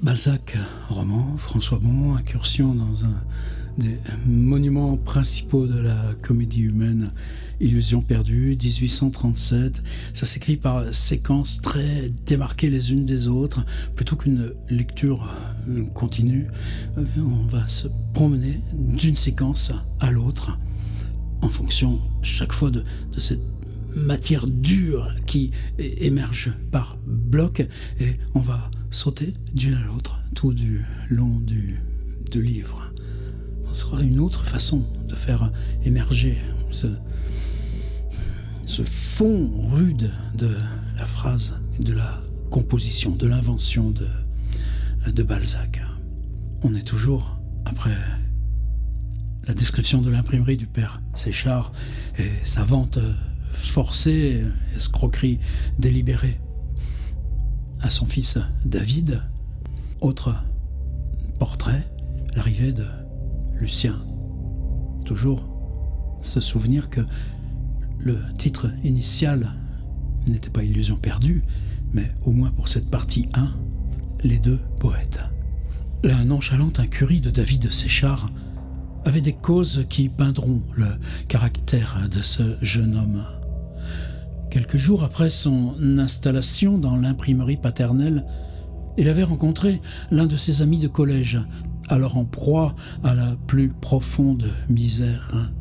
Balzac, roman, François Bon, incursion dans un des monuments principaux de la comédie humaine, Illusion perdue, 1837. Ça s'écrit par séquences très démarquées les unes des autres. Plutôt qu'une lecture continue, on va se promener d'une séquence à l'autre en fonction chaque fois de cette matière dure qui émerge par bloc, et on va sauter d'une à l'autre tout du long du livre. Ce sera une autre façon de faire émerger ce fond rude de la phrase, de la composition, de l'invention de Balzac. On est toujours après la description de l'imprimerie du père Séchard et sa vente forcée, escroquerie délibérée à son fils David. Autre portrait, l'arrivée de Lucien. Toujours se souvenir que le titre initial n'était pas Illusion perdue, mais au moins pour cette partie 1, les deux poètes. La nonchalante incurie de David Séchard avait des causes qui peindront le caractère de ce jeune homme. Quelques jours après son installation dans l'imprimerie paternelle, il avait rencontré l'un de ses amis de collège, alors en proie à la plus profonde misère.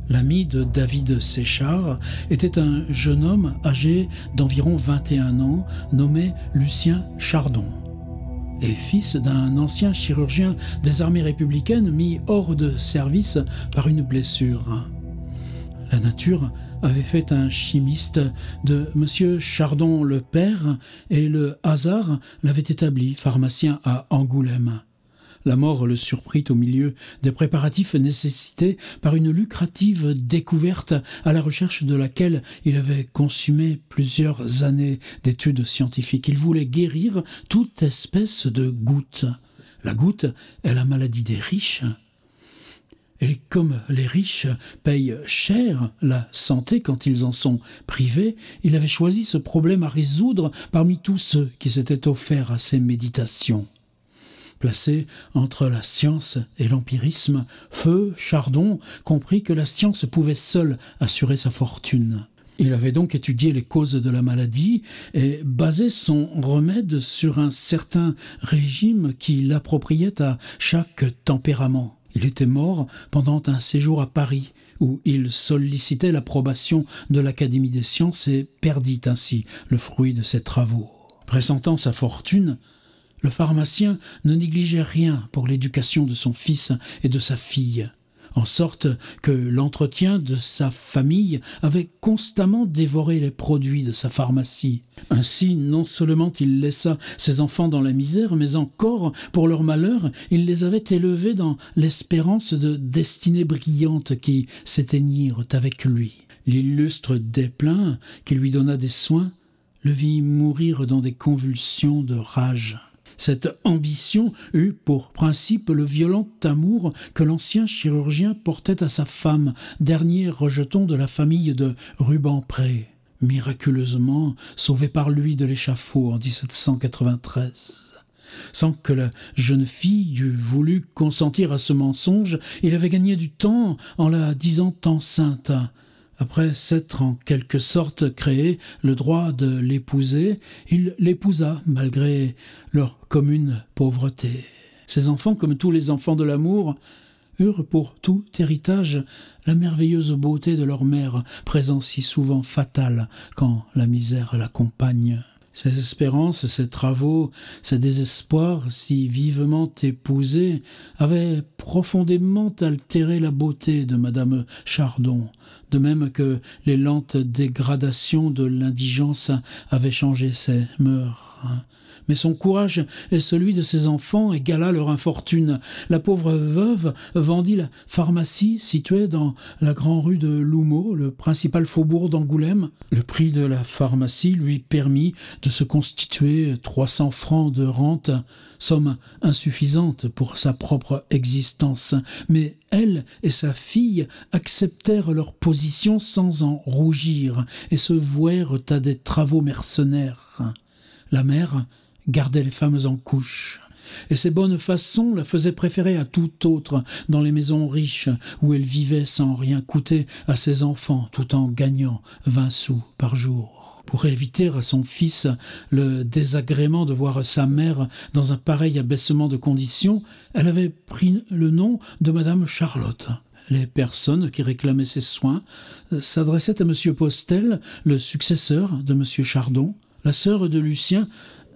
L'ami de David Séchard était un jeune homme âgé d'environ 21 ans, nommé Lucien Chardon, et fils d'un ancien chirurgien des armées républicaines mis hors de service par une blessure. La nature avait fait un chimiste de M. Chardon le père, et le hasard l'avait établi pharmacien à Angoulême. La mort le surprit au milieu des préparatifs nécessités par une lucrative découverte à la recherche de laquelle il avait consumé plusieurs années d'études scientifiques. Il voulait guérir toute espèce de goutte. La goutte est la maladie des riches. Et comme les riches payent cher la santé quand ils en sont privés, il avait choisi ce problème à résoudre parmi tous ceux qui s'étaient offerts à ses méditations. Placé entre la science et l'empirisme, Feu Chardon comprit que la science pouvait seule assurer sa fortune. Il avait donc étudié les causes de la maladie et basé son remède sur un certain régime qui l'appropriait à chaque tempérament. Il était mort pendant un séjour à Paris, où il sollicitait l'approbation de l'Académie des sciences et perdit ainsi le fruit de ses travaux. Pressentant sa fortune, le pharmacien ne négligeait rien pour l'éducation de son fils et de sa fille, en sorte que l'entretien de sa famille avait constamment dévoré les produits de sa pharmacie. Ainsi, non seulement il laissa ses enfants dans la misère, mais encore, pour leur malheur, il les avait élevés dans l'espérance de destinées brillantes qui s'éteignirent avec lui. L'illustre Desplein, qui lui donna des soins, le vit mourir dans des convulsions de rage. Cette ambition eut pour principe le violent amour que l'ancien chirurgien portait à sa femme, dernier rejeton de la famille de Rubempré, miraculeusement sauvé par lui de l'échafaud en 1793. Sans que la jeune fille eût voulu consentir à ce mensonge, il avait gagné du temps en la disant enceinte. Après s'être en quelque sorte créé le droit de l'épouser, il l'épousa malgré leur commune pauvreté. Ces enfants, comme tous les enfants de l'amour, eurent pour tout héritage la merveilleuse beauté de leur mère, présent si souvent fatal quand la misère l'accompagne. Ses espérances, ses travaux, ses désespoirs, si vivement épousés, avaient profondément altéré la beauté de Madame Chardon, de même que les lentes dégradations de l'indigence avaient changé ses mœurs. Mais son courage et celui de ses enfants égala leur infortune. La pauvre veuve vendit la pharmacie située dans la grande rue de L'Houmeau, le principal faubourg d'Angoulême. Le prix de la pharmacie lui permit de se constituer 300 francs de rente, somme insuffisante pour sa propre existence. Mais elle et sa fille acceptèrent leur position sans en rougir et se vouèrent à des travaux mercenaires. La mère gardait les femmes en couche. et ses bonnes façons la faisaient préférer à tout autre dans les maisons riches où elle vivait sans rien coûter à ses enfants tout en gagnant 20 sous par jour. Pour éviter à son fils le désagrément de voir sa mère dans un pareil abaissement de conditions, elle avait pris le nom de Madame Charlotte. Les personnes qui réclamaient ses soins s'adressaient à M. Postel, le successeur de M. Chardon. La sœur de Lucien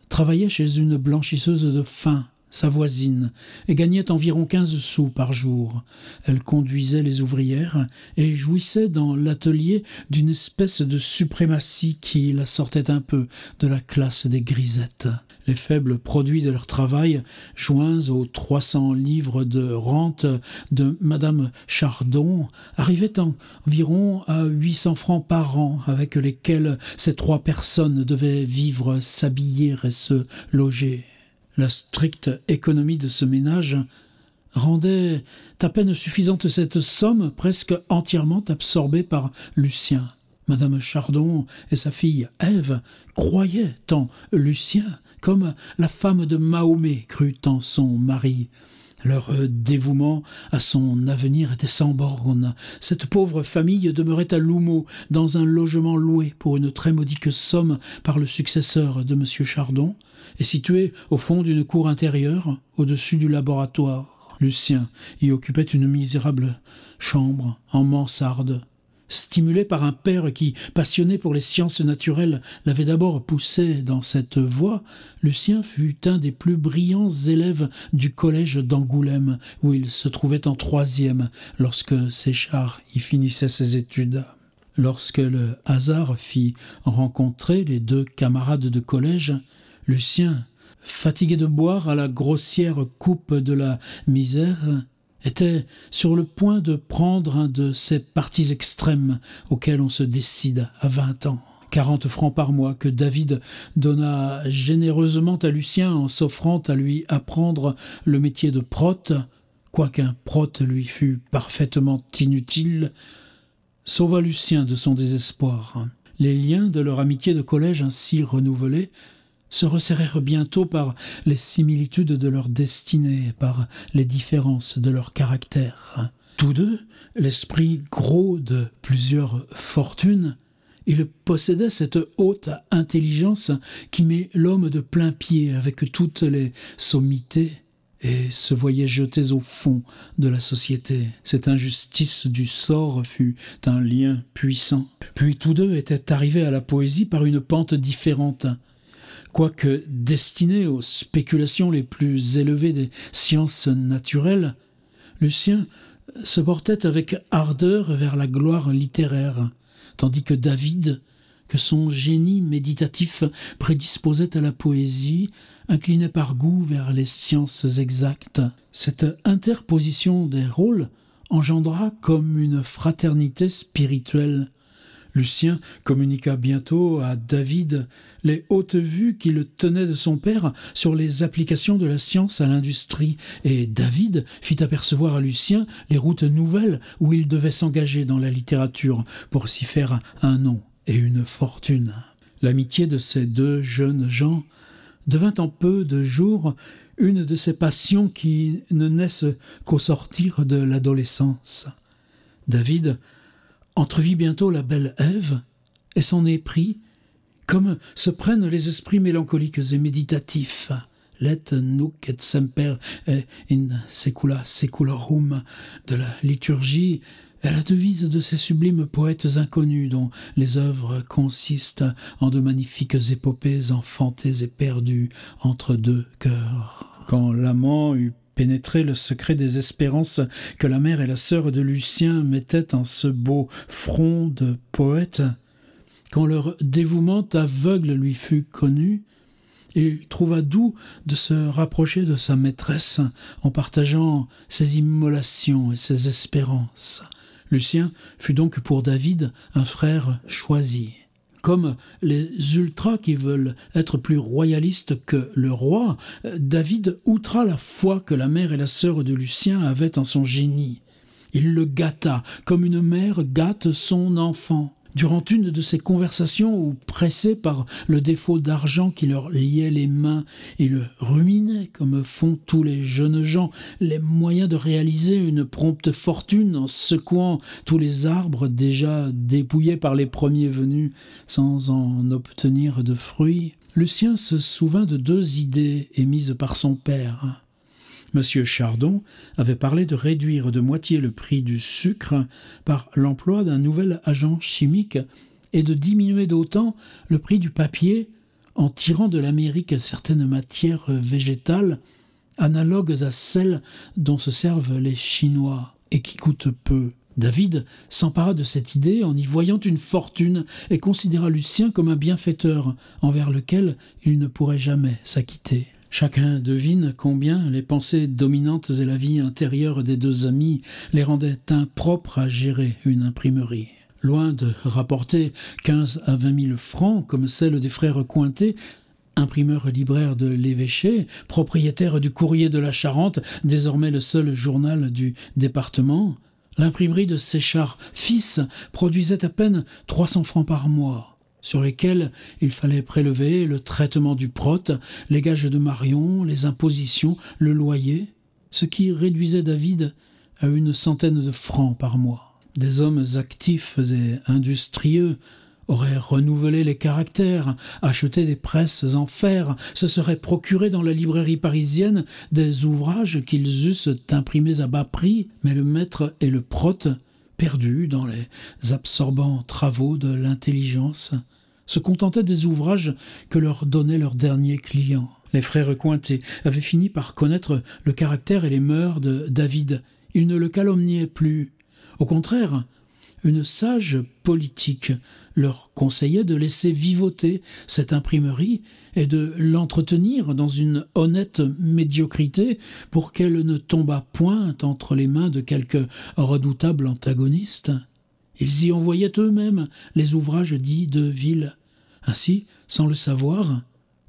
travaillait chez une blanchisseuse de fin, sa voisine, et gagnait environ 15 sous par jour. Elle conduisait les ouvrières et jouissait dans l'atelier d'une espèce de suprématie qui la sortait un peu de la classe des grisettes. Les faibles produits de leur travail, joints aux 300 livres de rente de Madame Chardon, arrivaient environ à 800 francs par an, avec lesquels ces 3 personnes devaient vivre, s'habiller et se loger. La stricte économie de ce ménage rendait à peine suffisante cette somme, presque entièrement absorbée par Lucien. Madame Chardon et sa fille Ève croyaient en Lucien comme la femme de Mahomet crut en son mari. Leur dévouement à son avenir était sans borne. Cette pauvre famille demeurait à L'Houmeau, dans un logement loué pour une très modique somme par le successeur de M. Chardon, et situé au fond d'une cour intérieure, au-dessus du laboratoire. Lucien y occupait une misérable chambre en mansarde. Stimulé par un père qui, passionné pour les sciences naturelles, l'avait d'abord poussé dans cette voie, Lucien fut un des plus brillants élèves du collège d'Angoulême, où il se trouvait en 3e, lorsque Séchard y finissait ses études. Lorsque le hasard fit rencontrer les 2 camarades de collège, Lucien, fatigué de boire à la grossière coupe de la misère, était sur le point de prendre un de ces partis extrêmes auxquels on se décide à 20 ans. 40 francs par mois que David donna généreusement à Lucien en s'offrant à lui apprendre le métier de prote, quoiqu'un prote lui fût parfaitement inutile, sauva Lucien de son désespoir. Les liens de leur amitié de collège ainsi renouvelés se resserrèrent bientôt par les similitudes de leur destinée, par les différences de leur caractère. Tous deux, l'esprit gros de plusieurs fortunes, ils possédaient cette haute intelligence qui met l'homme de plein pied avec toutes les sommités et se voyaient jetés au fond de la société. Cette injustice du sort fut un lien puissant. Puis tous deux étaient arrivés à la poésie par une pente différente. Quoique destiné aux spéculations les plus élevées des sciences naturelles, Lucien se portait avec ardeur vers la gloire littéraire, tandis que David, que son génie méditatif prédisposait à la poésie, inclinait par goût vers les sciences exactes. Cette interposition des rôles engendra comme une fraternité spirituelle. Lucien communiqua bientôt à David les hautes vues qu'il tenait de son père sur les applications de la science à l'industrie, et David fit apercevoir à Lucien les routes nouvelles où il devait s'engager dans la littérature pour s'y faire un nom et une fortune. L'amitié de ces 2 jeunes gens devint en peu de jours une de ces passions qui ne naissent qu'au sortir de l'adolescence. David entrevit bientôt la belle Ève et s'en éprit, comme se prennent les esprits mélancoliques et méditatifs. Let nunc et semper in secula seculorum de la liturgie est la devise de ces sublimes poètes inconnus dont les œuvres consistent en de magnifiques épopées enfantées et perdues entre 2 cœurs. Quand l'amant eut pénétrer le secret des espérances que la mère et la sœur de Lucien mettaient en ce beau front de poète, quand leur dévouement aveugle lui fut connu, il trouva doux de se rapprocher de sa maîtresse en partageant ses immolations et ses espérances. Lucien fut donc pour David un frère choisi. Comme les ultras qui veulent être plus royalistes que le roi, David outra la foi que la mère et la sœur de Lucien avaient en son génie. Il le gâta comme une mère gâte son enfant. Durant une de ces conversations où, pressés par le défaut d'argent qui leur liait les mains, ils ruminaient, comme font tous les jeunes gens, les moyens de réaliser une prompte fortune en secouant tous les arbres déjà dépouillés par les premiers venus sans en obtenir de fruits, Lucien se souvint de deux idées émises par son père. Monsieur Chardon avait parlé de réduire de moitié le prix du sucre par l'emploi d'un nouvel agent chimique et de diminuer d'autant le prix du papier en tirant de l'Amérique certaines matières végétales analogues à celles dont se servent les Chinois et qui coûtent peu. David s'empara de cette idée en y voyant une fortune et considéra Lucien comme un bienfaiteur envers lequel il ne pourrait jamais s'acquitter. Chacun devine combien les pensées dominantes et la vie intérieure des deux amis les rendaient impropres à gérer une imprimerie. Loin de rapporter 15 à 20 000 francs comme celle des frères Cointet, imprimeur libraire de l'Évêché, propriétaire du Courrier de la Charente, désormais le seul journal du département, l'imprimerie de Séchard fils produisait à peine 300 francs par mois, sur lesquels il fallait prélever le traitement du prote, les gages de Marion, les impositions, le loyer, ce qui réduisait David à 100 de francs par mois. Des hommes actifs et industrieux auraient renouvelé les caractères, acheté des presses en fer, se seraient procuré dans la librairie parisienne des ouvrages qu'ils eussent imprimés à bas prix, mais le maître et le prote, perdus dans les absorbants travaux de l'intelligence, se contentaient des ouvrages que leur donnait leur dernier client. Les frères Cointet avaient fini par connaître le caractère et les mœurs de David. Ils ne le calomniaient plus. Au contraire, une sage politique leur conseillait de laisser vivoter cette imprimerie et de l'entretenir dans une honnête médiocrité pour qu'elle ne tombât point entre les mains de quelque redoutable antagoniste. Ils y envoyaient eux-mêmes les ouvrages dits de ville. Ainsi, sans le savoir,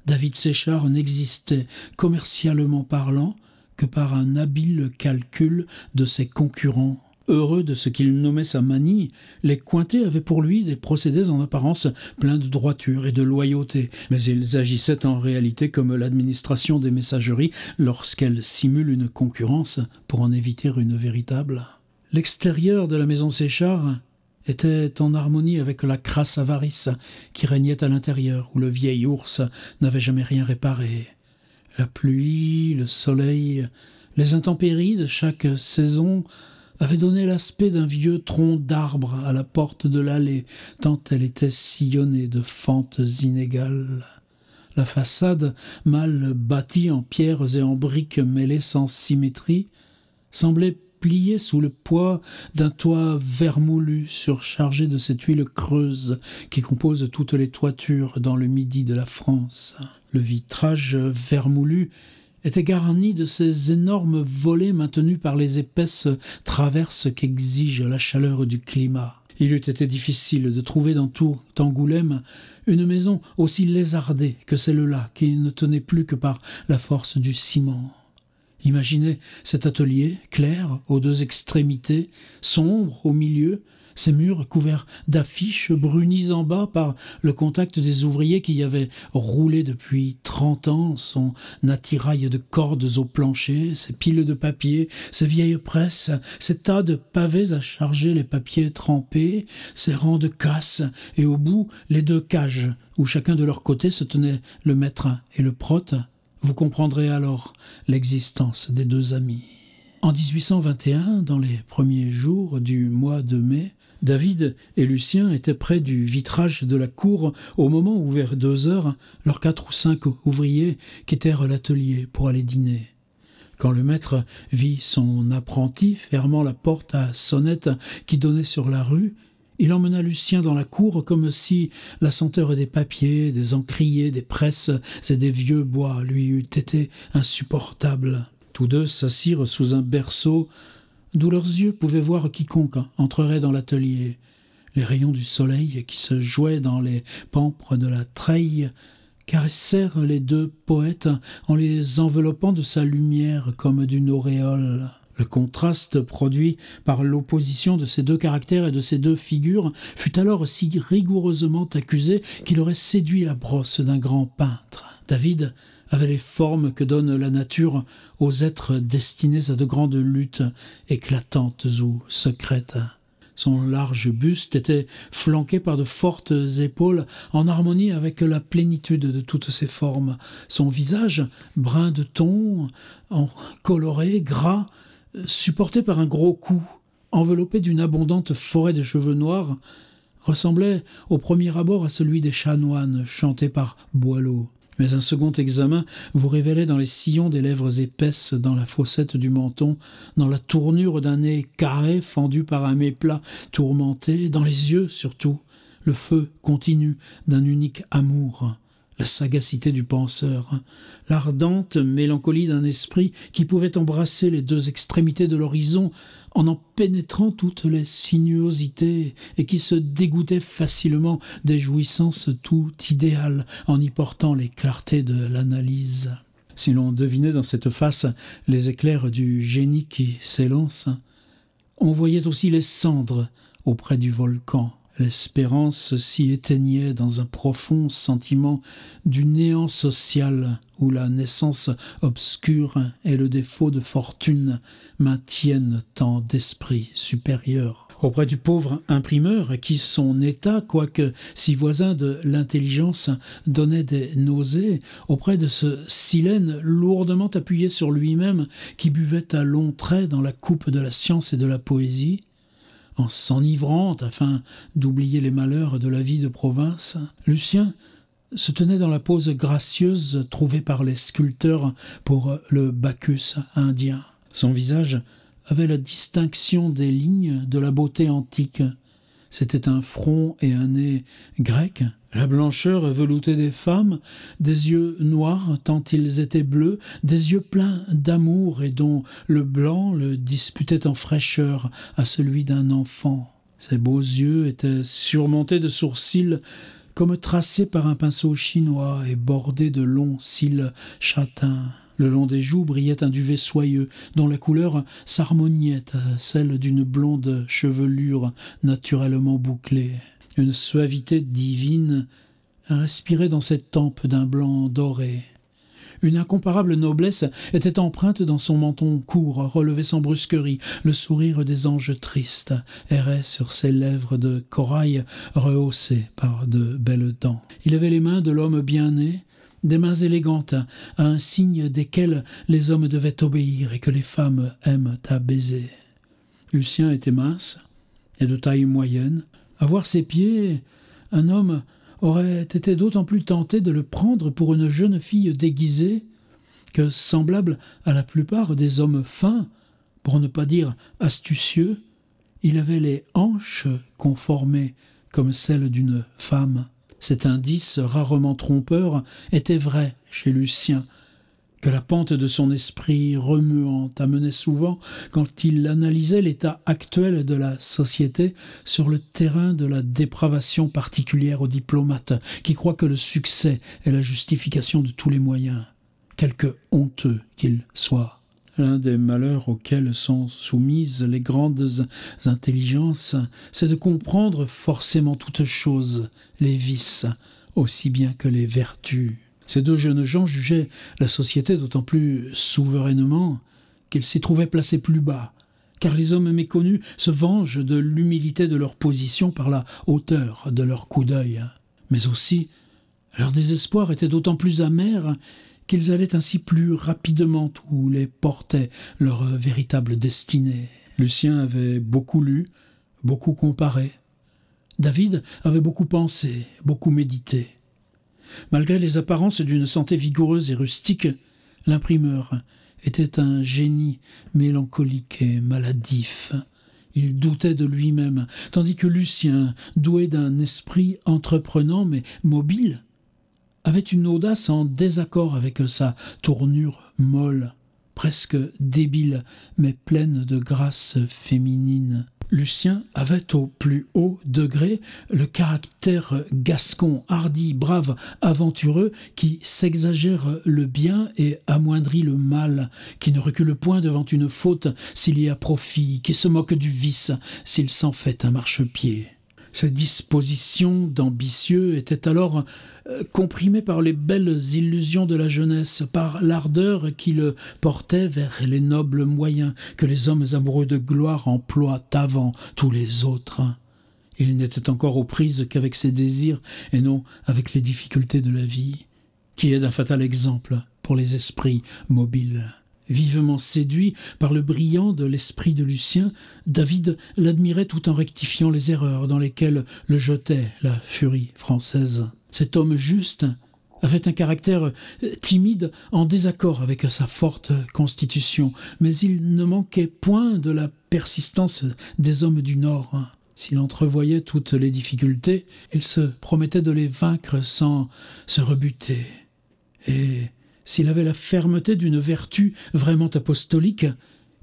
David Séchard n'existait, commercialement parlant, que par un habile calcul de ses concurrents. Heureux de ce qu'il nommait sa manie, les Cointet avaient pour lui des procédés en apparence pleins de droiture et de loyauté, mais ils agissaient en réalité comme l'administration des messageries lorsqu'elle simule une concurrence pour en éviter une véritable. L'extérieur de la maison Séchard était en harmonie avec la crasse avarice qui régnait à l'intérieur, où le vieil ours n'avait jamais rien réparé. La pluie, le soleil, les intempéries de chaque saison avaient donné l'aspect d'un vieux tronc d'arbre à la porte de l'allée, tant elle était sillonnée de fentes inégales. La façade, mal bâtie en pierres et en briques mêlées sans symétrie, semblait pliée sous le poids d'un toit vermoulu surchargé de cette huile creuse qui compose toutes les toitures dans le midi de la France. Le vitrage vermoulu était garni de ces énormes volets maintenus par les épaisses traverses qu'exige la chaleur du climat. Il eût été difficile de trouver dans tout Angoulême une maison aussi lézardée que celle-là, qui ne tenait plus que par la force du ciment. Imaginez cet atelier, clair aux deux extrémités, sombre au milieu, ces murs couverts d'affiches brunis en bas par le contact des ouvriers qui y avaient roulé depuis 30 ans son attirail de cordes au plancher, ces piles de papier, ces vieilles presses, ces tas de pavés à charger les papiers trempés, ces rangs de casses, et au bout les deux cages où chacun de leur côté se tenait le maître et le prote. Vous comprendrez alors l'existence des deux amis. En 1821, dans les premiers jours du mois de mai, David et Lucien étaient près du vitrage de la cour au moment où, vers 2 heures, leurs 4 ou 5 ouvriers quittèrent l'atelier pour aller dîner. Quand le maître vit son apprenti fermant la porte à sonnette qui donnait sur la rue, il emmena Lucien dans la cour comme si la senteur des papiers, des encriers, des presses et des vieux bois lui eût été insupportable. Tous deux s'assirent sous un berceau d'où leurs yeux pouvaient voir quiconque entrerait dans l'atelier. Les rayons du soleil qui se jouaient dans les pampres de la treille caressèrent les deux poètes en les enveloppant de sa lumière comme d'une auréole. Le contraste produit par l'opposition de ces deux caractères et de ces deux figures fut alors si rigoureusement accusé qu'il aurait séduit la brosse d'un grand peintre. David avait les formes que donne la nature aux êtres destinés à de grandes luttes éclatantes ou secrètes. Son large buste était flanqué par de fortes épaules en harmonie avec la plénitude de toutes ses formes. Son visage, brun de ton, coloré, gras, supporté par un gros cou, enveloppé d'une abondante forêt de cheveux noirs, ressemblait au premier abord à celui des chanoines chantés par Boileau. Mais un second examen vous révélait dans les sillons des lèvres épaisses, dans la fossette du menton, dans la tournure d'un nez carré fendu par un méplat tourmenté, dans les yeux surtout, le feu continu d'un unique amour, la sagacité du penseur, l'ardente mélancolie d'un esprit qui pouvait embrasser les deux extrémités de l'horizon en pénétrant toutes les sinuosités et qui se dégoûtait facilement des jouissances tout idéales en y portant les clartés de l'analyse. Si l'on devinait dans cette face les éclairs du génie qui s'élance, on voyait aussi les cendres auprès du volcan. L'espérance s'y éteignait dans un profond sentiment du néant social où la naissance obscure et le défaut de fortune maintiennent tant d'esprit supérieur. Auprès du pauvre imprimeur à qui son état, quoique si voisin de l'intelligence, donnait des nausées, auprès de ce Silène lourdement appuyé sur lui-même qui buvait à longs traits dans la coupe de la science et de la poésie, en s'enivrant afin d'oublier les malheurs de la vie de province, Lucien se tenait dans la pose gracieuse trouvée par les sculpteurs pour le Bacchus indien. Son visage avait la distinction des lignes de la beauté antique. C'était un front et un nez grecs, la blancheur veloutée des femmes, des yeux noirs tant ils étaient bleus, des yeux pleins d'amour et dont le blanc le disputait en fraîcheur à celui d'un enfant. Ses beaux yeux étaient surmontés de sourcils comme tracés par un pinceau chinois et bordés de longs cils châtains. Le long des joues brillait un duvet soyeux, dont la couleur s'harmoniait à celle d'une blonde chevelure naturellement bouclée. Une suavité divine respirait dans cette tempe d'un blanc doré. Une incomparable noblesse était empreinte dans son menton court, relevé sans brusquerie. Le sourire des anges tristes errait sur ses lèvres de corail rehaussées par de belles dents. Il avait les mains de l'homme bien né, des mains élégantes, à un signe desquelles les hommes devaient obéir et que les femmes aiment à baiser. Lucien était mince et de taille moyenne. À voir ses pieds, un homme aurait été d'autant plus tenté de le prendre pour une jeune fille déguisée que, semblable à la plupart des hommes fins, pour ne pas dire astucieux, il avait les hanches conformées comme celles d'une femme. Cet indice rarement trompeur était vrai chez Lucien, que la pente de son esprit remuante amenait souvent quand il analysait l'état actuel de la société sur le terrain de la dépravation particulière aux diplomates qui croient que le succès est la justification de tous les moyens, quelque honteux qu'ils soient. L'un des malheurs auxquels sont soumises les grandes intelligences, c'est de comprendre forcément toutes choses, les vices aussi bien que les vertus. Ces deux jeunes gens jugeaient la société d'autant plus souverainement qu'ils s'y trouvaient placés plus bas, car les hommes méconnus se vengent de l'humilité de leur position par la hauteur de leur coup d'œil. Mais aussi, leur désespoir était d'autant plus amer qu'ils allaient ainsi plus rapidement où les portait leur véritable destinée. Lucien avait beaucoup lu, beaucoup comparé. David avait beaucoup pensé, beaucoup médité. Malgré les apparences d'une santé vigoureuse et rustique, l'imprimeur était un génie mélancolique et maladif. Il doutait de lui-même, tandis que Lucien, doué d'un esprit entreprenant mais mobile, avait une audace en désaccord avec sa tournure molle, presque débile, mais pleine de grâce féminine. Lucien avait au plus haut degré le caractère gascon, hardi, brave, aventureux, qui s'exagère le bien et amoindrit le mal, qui ne recule point devant une faute s'il y a profit, qui se moque du vice s'il s'en fait un marchepied. Ces dispositions d'ambitieux étaient alors comprimées par les belles illusions de la jeunesse, par l'ardeur qui le portait vers les nobles moyens que les hommes amoureux de gloire emploient avant tous les autres. Il n'était encore aux prises qu'avec ses désirs et non avec les difficultés de la vie, qui est d'un fatal exemple pour les esprits mobiles. Vivement séduit par le brillant de l'esprit de Lucien, David l'admirait tout en rectifiant les erreurs dans lesquelles le jetait la furie française. Cet homme juste avait un caractère timide en désaccord avec sa forte constitution, mais il ne manquait point de la persistance des hommes du Nord. S'il entrevoyait toutes les difficultés, il se promettait de les vaincre sans se rebuter. Et s'il avait la fermeté d'une vertu vraiment apostolique,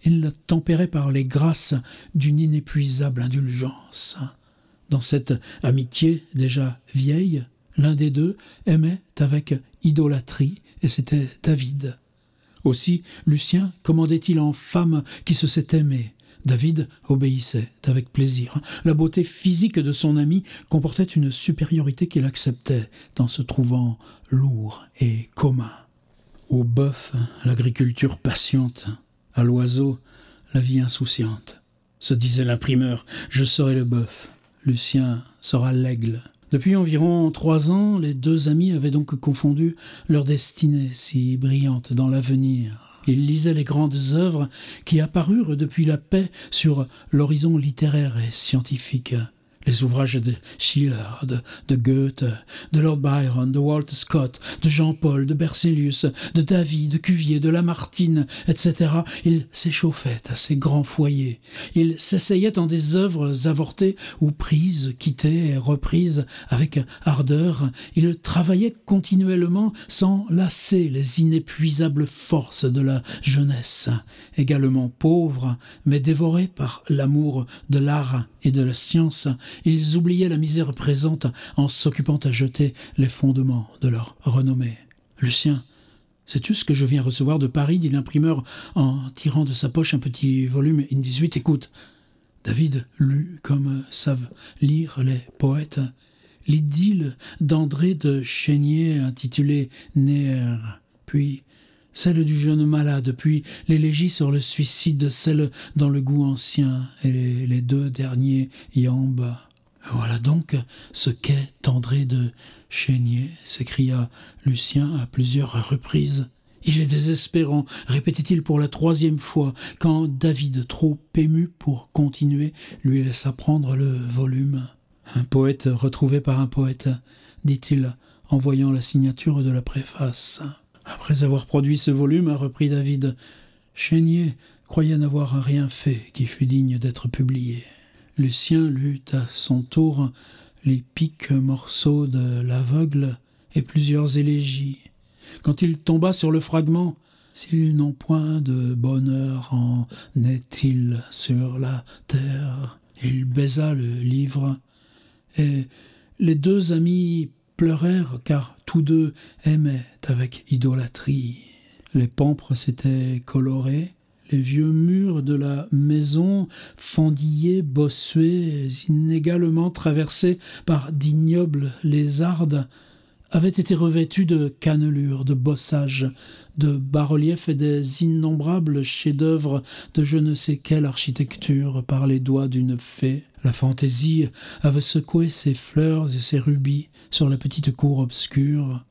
il la tempérait par les grâces d'une inépuisable indulgence. Dans cette amitié déjà vieille, l'un des deux aimait avec idolâtrie, et c'était David. Aussi, Lucien commandait-il en femme qui se sait aimer. David obéissait avec plaisir. La beauté physique de son ami comportait une supériorité qu'il acceptait, en se trouvant lourd et commun. Au bœuf, l'agriculture patiente, à l'oiseau, la vie insouciante. Se disait l'imprimeur, je serai le bœuf, Lucien sera l'aigle. Depuis environ 3 ans, les deux amis avaient donc confondu leur destinée si brillante dans l'avenir. Ils lisaient les grandes œuvres qui apparurent depuis la paix sur l'horizon littéraire et scientifique. Les ouvrages de Schiller, de Goethe, de Lord Byron, de Walter Scott, de Jean-Paul, de Berzelius, de David, de Cuvier, de Lamartine, etc. Ils s'échauffaient à ces grands foyers. Ils s'essayaient en des œuvres avortées ou prises, quittées et reprises avec ardeur. Ils travaillaient continuellement sans lasser les inépuisables forces de la jeunesse, également pauvres, mais dévorés par l'amour de l'art et de la science. Ils oubliaient la misère présente en s'occupant à jeter les fondements de leur renommée. « Lucien, sais-tu ce que je viens recevoir de Paris ?» dit l'imprimeur en tirant de sa poche un petit volume in 18. « Écoute. » David lut comme savent lire les poètes l'idylle d'André de Chénier intitulée « Néère », puis celle du jeune malade, puis l'élégie sur le suicide, celle dans le goût ancien, et les 2 derniers iambes. « Voilà donc ce qu'est André de Chénier », s'écria Lucien à plusieurs reprises. « Il est désespérant », répétait-il pour la 3e fois, quand David, trop ému pour continuer, lui laissa prendre le volume. « Un poète retrouvé par un poète », dit-il, en voyant la signature de la préface. Après avoir produit ce volume, reprit David, Chénier croyait n'avoir rien fait qui fût digne d'être publié. Lucien lut à son tour les piques morceaux de l'aveugle et plusieurs élégies. Quand il tomba sur le fragment, s'ils n'ont point de bonheur en est-il sur la terre, il baisa le livre, et les 2 amis pleurèrent car tous 2 aimaient avec idolâtrie. Les pampres s'étaient colorés, les vieux murs de la maison, fendillés, bossués, inégalement traversés par d'ignobles lézardes, avaient été revêtus de cannelures, de bossages, de bas-reliefs et des innombrables chefs-d'œuvre de je ne sais quelle architecture par les doigts d'une fée. La fantaisie avait secoué ses fleurs et ses rubis sur la petite cour obscure.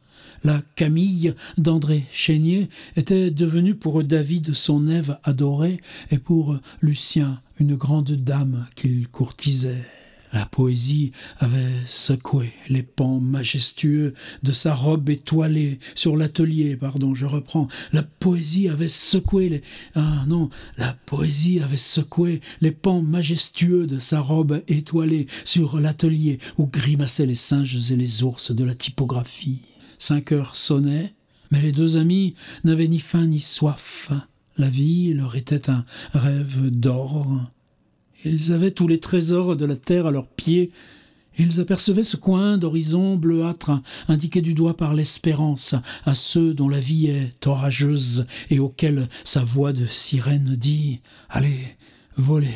La Camille d'André Chénier était devenue pour David son Ève adorée et pour Lucien une grande dame qu'il courtisait. La poésie avait secoué les pans majestueux de sa robe étoilée sur l'atelier, La poésie avait secoué la poésie avait secoué les pans majestueux de sa robe étoilée sur l'atelier où grimaçaient les singes et les ours de la typographie. 5 heures sonnaient, mais les 2 amis n'avaient ni faim ni soif. La vie leur était un rêve d'or. Ils avaient tous les trésors de la terre à leurs pieds. Ils apercevaient ce coin d'horizon bleuâtre, indiqué du doigt par l'espérance à ceux dont la vie est orageuse et auxquels sa voix de sirène dit « Allez, volez,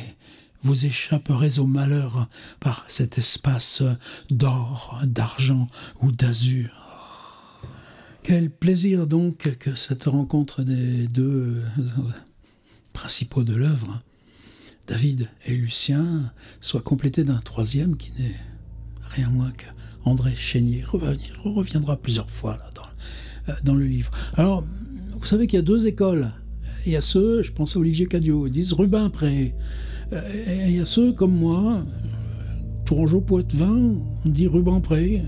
vous échapperez au malheur par cet espace d'or, d'argent ou d'azur. » Quel plaisir donc que cette rencontre des deux principaux de l'œuvre, David et Lucien, soit complétée d'un troisième qui n'est rien moins qu'André Chénier. Il reviendra plusieurs fois là, dans le livre. Alors, vous savez qu'il y a deux écoles. Il y a ceux, je pense à Olivier Cadiot, ils disent Rubempré. Et il y a ceux comme moi, Tourangeau Poitevin, on dit Rubempré.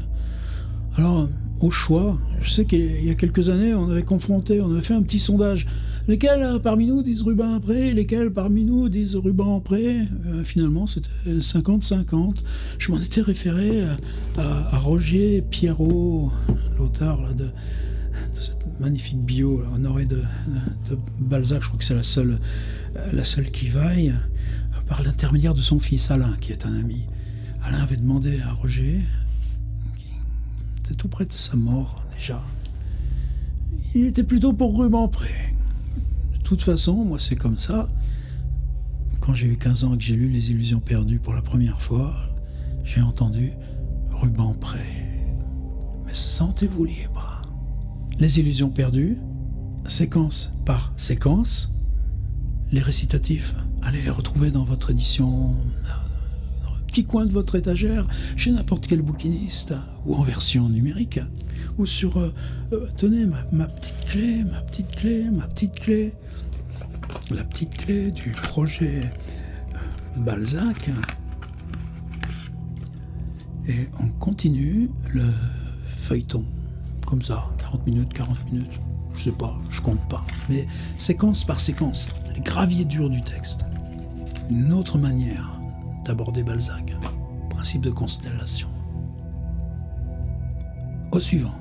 Alors, au choix, je sais qu'il y a quelques années, on avait fait un petit sondage. Lesquels parmi nous disent Rubempré, lesquels parmi nous disent Rubempré. Finalement, c'était 50-50. Je m'en étais référé à Roger Pierrot, l'auteur de cette magnifique bio honorée de Balzac. Je crois que c'est la seule qui vaille, par l'intermédiaire de son fils Alain, qui est un ami. Alain avait demandé à Roger, qui était tout près de sa mort déjà, il était plutôt pour Rubempré. De toute façon, moi c'est comme ça. Quand j'ai eu 15 ans et que j'ai lu Les Illusions perdues pour la première fois, j'ai entendu Rubempré. Mais sentez-vous libre. Les Illusions perdues, séquence par séquence, les récitatifs, allez les retrouver dans votre édition, dans un petit coin de votre étagère, chez n'importe quel bouquiniste, ou en version numérique, ou sur, tenez, ma petite clé, la petite clé du projet Balzac. Et on continue le feuilleton, comme ça, 40 minutes, je sais pas, je compte pas, mais séquence par séquence, les graviers durs du texte. Une autre manière d'aborder Balzac, principe de constellation. Au suivant.